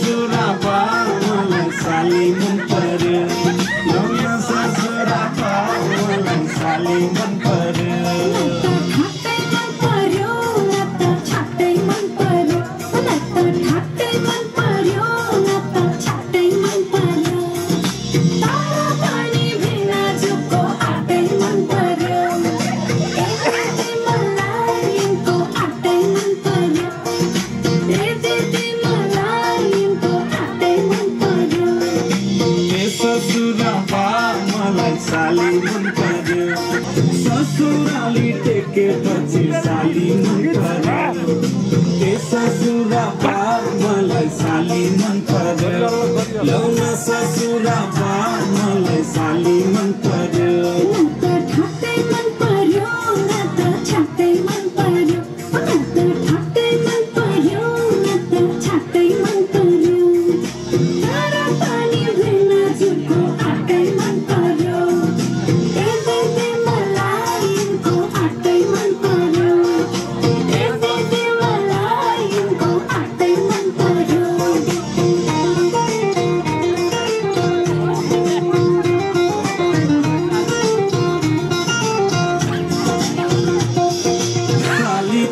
ससुराबा मलाई साली मन पर्यो लौना ससुराबा मलाई साली मन पर्यो साली मन पर्यो ससुराली टेकेपछि साली मन पर्यो ए ससुराबा मलाई साली मन पर्यो लौना ससुराबा मलाई साली मन पर्यो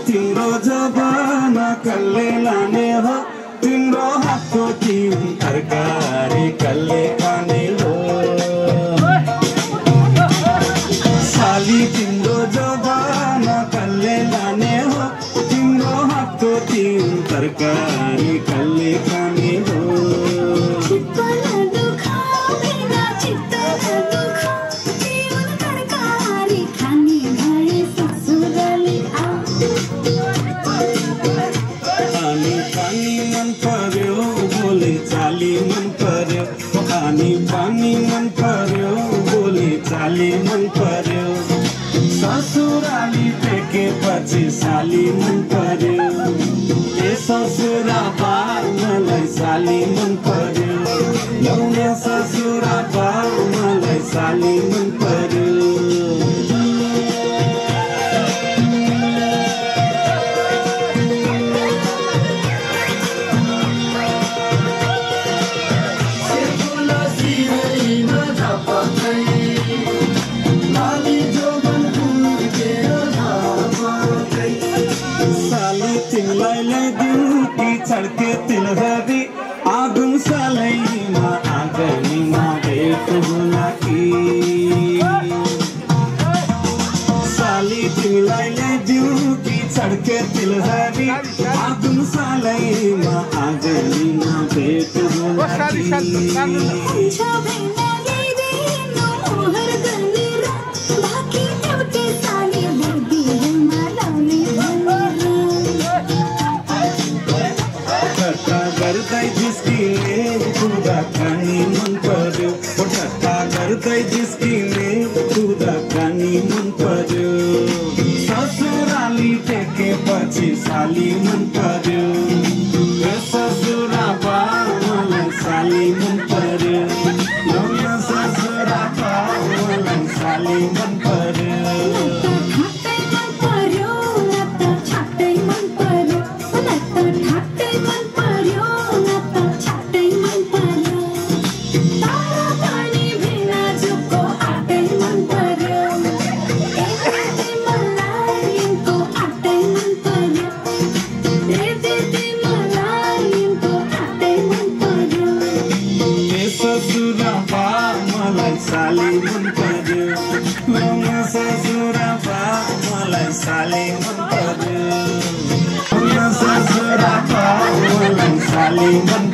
तिम्रो जबाना कल्ले लाने हो तिम्रो हातको तिन तरकारी कल्ले खाने हो साली तिम्रो जबाना कल्ले लाने हो तिम्रो हातको तिन तरकारी कल्ले खाने हो चाली मन पर्यो खानी पानी मन पर्यो बोली चाली मन पर्यो ससुराली टेकेपछि साली मन पर्यो ए ससुराबा मलाई साली मन पर्यो लौना ससुराबा मलाई साली मन पर्यो तिमीलाई ल्याइदिउँ कि छड्के तिलहरी आगुन सालैमा आँगनीमा भेट होला कि साली तिमीलाई ल्याइदिउँ कि छड्के तिलहरी आगुन सालैमा आँगनीमा भेट होला कि गर्दै जिस्किने कुराकानी मन पर्यो ठट्टा गर्दै जिस्किने कुराकानी मन पर्यो ससुराली टेकेपछि साली मन पर्यो ससुराबा मलाई साली मन पर्यो लौना ससुराबा मलाई साली मन पर्यो ससुराबा मलाई साली मन पर्यो लौना ससुराबा मलाई साली मन पर्यो लौना ससुराबा मलाई साली मन